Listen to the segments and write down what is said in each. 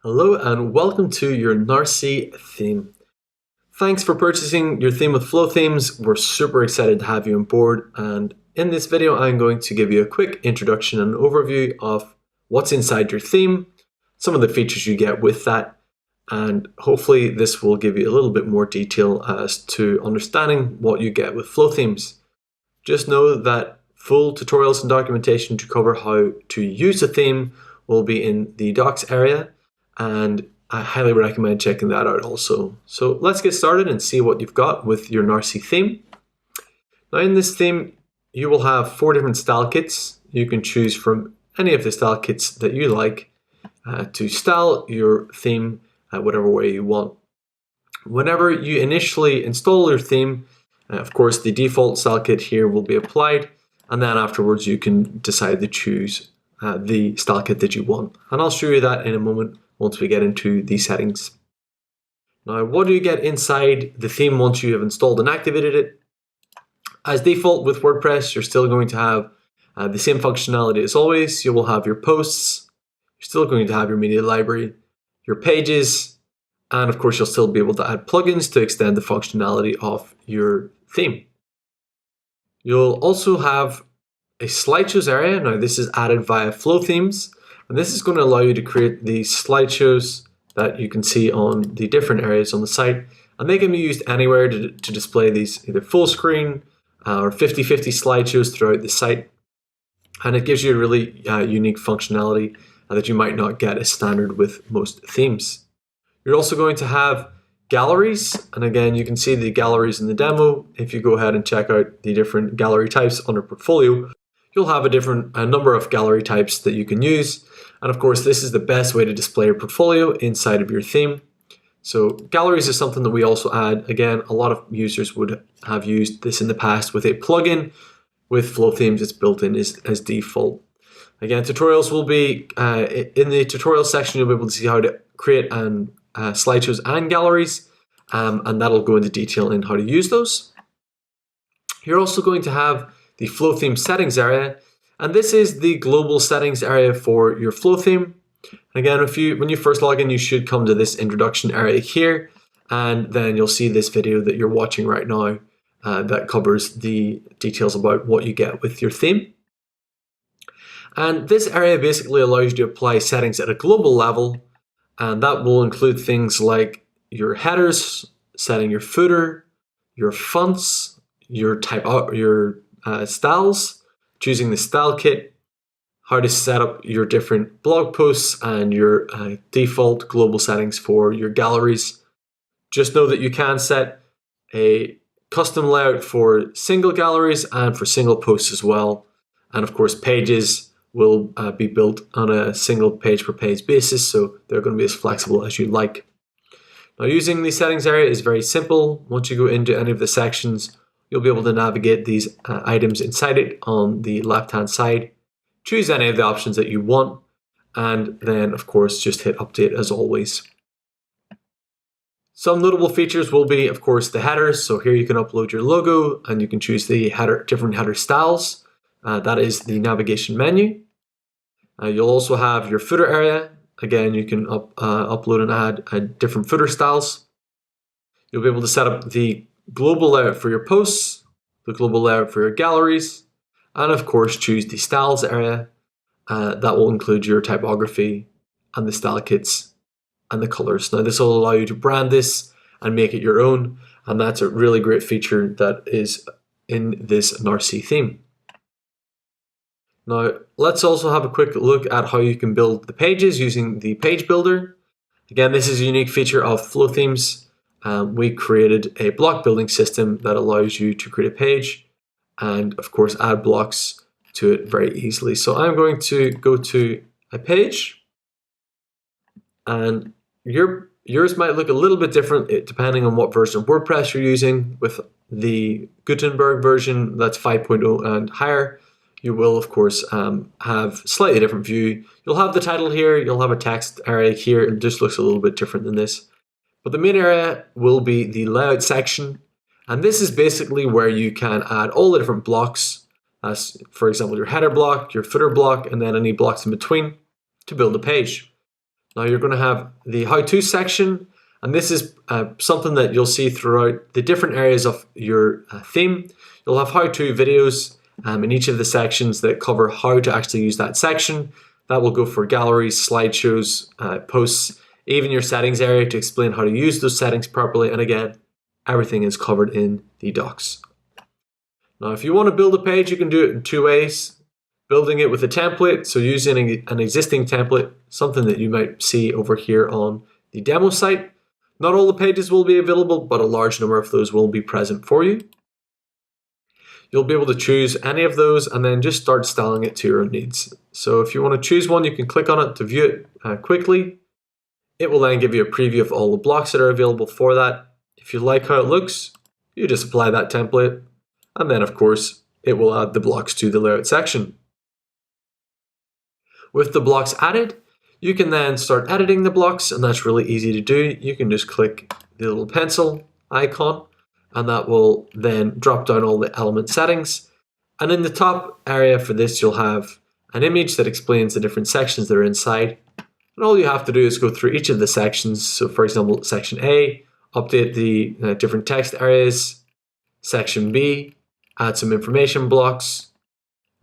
Hello and welcome to your Narcisse theme. Thanks for purchasing your theme with Flothemes. We're super excited to have you on board, and in this video I'm going to give you a quick introduction and overview of what's inside your theme, some of the features you get with that, and hopefully this will give you a little bit more detail as to understanding what you get with Flothemes. Just know that full tutorials and documentation to cover how to use the theme will be in the docs area, and I highly recommend checking that out also. So let's get started and see what you've got with your Narcisse theme. Now in this theme, you will have 4 different style kits. You can choose from any of the style kits that you like to style your theme whatever way you want. Whenever you initially install your theme, of course the default style kit here will be applied, and then afterwards you can decide to choose the style kit that you want. And I'll show you that in a moment once we get into the settings. Now, what do you get inside the theme once you have installed and activated it? As default with WordPress, you're still going to have the same functionality as always. You will have your posts, you're still going to have your media library, your pages, and of course you'll still be able to add plugins to extend the functionality of your theme. You'll also have a slideshows area. Now this is added via Flothemes, and this is going to allow you to create these slideshows that you can see on the different areas on the site, and they can be used anywhere to display these either full screen or 50/50 slideshows throughout the site, and it gives you a really unique functionality that you might not get as standard with most themes. You're also going to have galleries, and again you can see the galleries in the demo. If you go ahead and check out the different gallery types under portfolio, you'll have a number of gallery types that you can use. And of course, this is the best way to display your portfolio inside of your theme. So galleries is something that we also add. Again, a lot of users would have used this in the past with a plugin. With Flothemes, it's built in as default. Again, tutorials will be, in the tutorial section, you'll be able to see how to create slideshows and galleries, and that'll go into detail in how to use those. You're also going to have the Flotheme settings area, and this is the global settings area for your Flotheme. Again, when you first log in, you should come to this introduction area here, and then you'll see this video that you're watching right now that covers the details about what you get with your theme. And this area basically allows you to apply settings at a global level, and that will include things like your headers, setting your footer, your fonts, your styles, choosing the style kit, how to set up your different blog posts, and your default global settings for your galleries. Just know that you can set a custom layout for single galleries and for single posts as well. And of course, pages will be built on a single page per page basis, so they're going to be as flexible as you like. Now, using the settings area is very simple. Once you go into any of the sections, you'll be able to navigate these items inside it on the left-hand side. Choose any of the options that you want, and then of course just hit update as always. Some notable features will be, of course, the headers. So here you can upload your logo, and you can choose the different header styles. That is the navigation menu. You'll also have your footer area. Again, you can upload and add different footer styles. You'll be able to set up the global layout for your posts, the global layout for your galleries, and of course choose the styles area. That will include your typography and the style kits and the colors. Now this will allow you to brand this and make it your own, and that's a really great feature that is in this Narcisse theme. Now let's also have a quick look at how you can build the pages using the page builder. Again, this is a unique feature of Flothemes. We created a block building system that allows you to create a page and of course add blocks to it very easily. So I'm going to go to a page, and yours might look a little bit different depending on what version of WordPress you're using. With the Gutenberg version, that's 5.0 and higher, you will of course have slightly different view. You'll have the title here, you'll have a text area here. It just looks a little bit different than this. But the main area will be the layout section, and this is basically where you can add all the different blocks, as for example your header block, your footer block, and then any blocks in between to build a page. Now you're going to have the how-to section, and this is something that you'll see throughout the different areas of your theme. You'll have how-to videos in each of the sections that cover how to actually use that section. That will go for galleries, slideshows, posts, even your settings area to explain how to use those settings properly. And again, everything is covered in the docs. Now, if you want to build a page, you can do it in two ways. Building it with a template, so using an existing template, something that you might see over here on the demo site. Not all the pages will be available, but a large number of those will be present for you. You'll be able to choose any of those and then just start styling it to your own needs. So if you want to choose one, you can click on it to view it quickly. It will then give you a preview of all the blocks that are available for that. If you like how it looks, you just apply that template, and then of course, it will add the blocks to the layout section. With the blocks added, you can then start editing the blocks, and that's really easy to do. You can just click the little pencil icon, and that will then drop down all the element settings. And in the top area for this, you'll have an image that explains the different sections that are inside. And all you have to do is go through each of the sections. So for example, section A, update the different text areas. Section B, add some information blocks.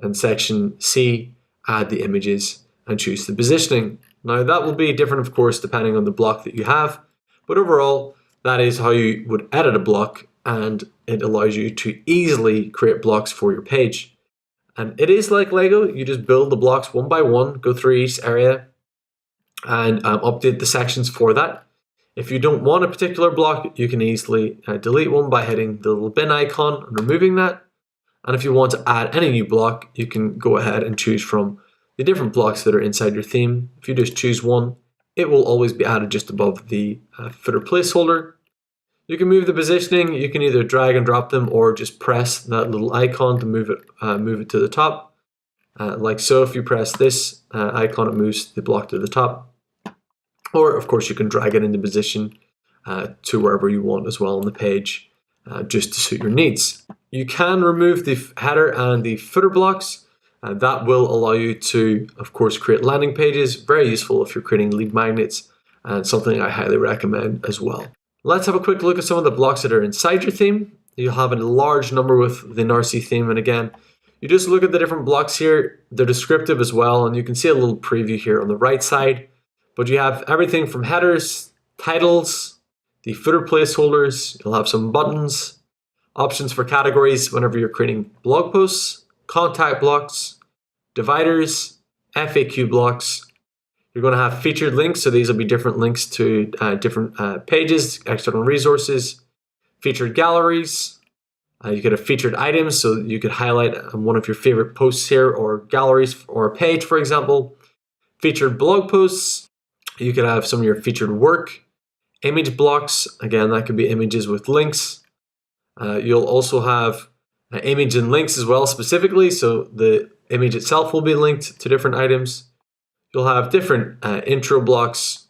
And section C, add the images and choose the positioning. Now that will be different, of course, depending on the block that you have, but overall, that is how you would edit a block, and it allows you to easily create blocks for your page. And it is like Lego, you just build the blocks one by one, go through each area, and update the sections for that. If you don't want a particular block, you can easily delete one by hitting the little bin icon and removing that. And if you want to add any new block, you can go ahead and choose from the different blocks that are inside your theme. If you just choose one, it will always be added just above the footer placeholder. You can move the positioning. You can either drag and drop them or just press that little icon to move it to the top. Like so, if you press this icon, it moves the block to the top. Or of course, you can drag it into position to wherever you want as well on the page, just to suit your needs. You can remove the header and the footer blocks. That will allow you to, of course, create landing pages. Very useful if you're creating lead magnets, and something I highly recommend as well. Let's have a quick look at some of the blocks that are inside your theme. You'll have a large number with the Narcisse theme, and again, you just look at the different blocks here. They're descriptive as well, and you can see a little preview here on the right side. But you have everything from headers, titles, the footer placeholders. You'll have some buttons, options for categories whenever you're creating blog posts, contact blocks, dividers, FAQ blocks. You're going to have featured links, so these will be different links to different pages, external resources, featured galleries. You could have featured items, so you could highlight one of your favorite posts here or galleries or a page, for example. Featured blog posts. You could have some of your featured work. Image blocks, again, that could be images with links. You'll also have image and links as well specifically, so the image itself will be linked to different items. You'll have different intro blocks.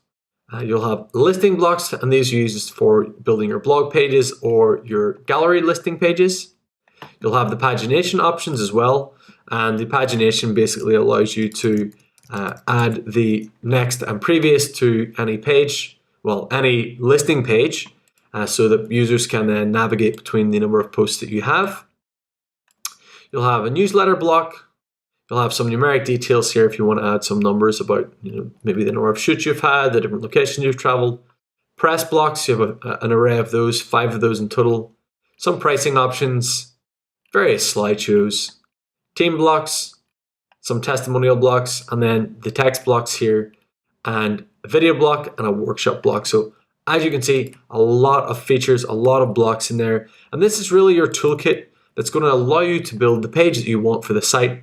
You'll have listing blocks, and these are used for building your blog pages or your gallery listing pages. You'll have the pagination options as well, and the pagination basically allows you to add the next and previous to any page, well, any listing page, so that users can then navigate between the number of posts that you have. You'll have a newsletter block. You'll have some numeric details here if you want to add some numbers about, maybe the number of shoots you've had, the different locations you've traveled. Press blocks, you have an array of those, 5 of those in total. Some pricing options, various slideshows, team blocks, some testimonial blocks, and then the text blocks here, and a video block and a workshop block. So as you can see, a lot of features, a lot of blocks in there. And this is really your toolkit that's going to allow you to build the page that you want for the site.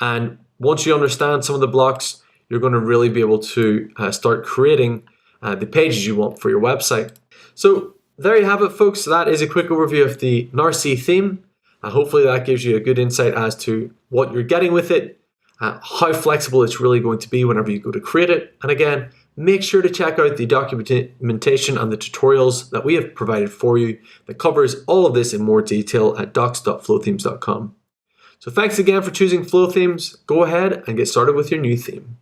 And once you understand some of the blocks, you're going to really be able to start creating the pages you want for your website. So there you have it, folks. That is a quick overview of the Narcisse theme. Hopefully that gives you a good insight as to what you're getting with it, how flexible it's really going to be whenever you go to create it. And again, make sure to check out the documentation and the tutorials that we have provided for you that covers all of this in more detail at docs.flothemes.com. So thanks again for choosing Flothemes. Go ahead and get started with your new theme.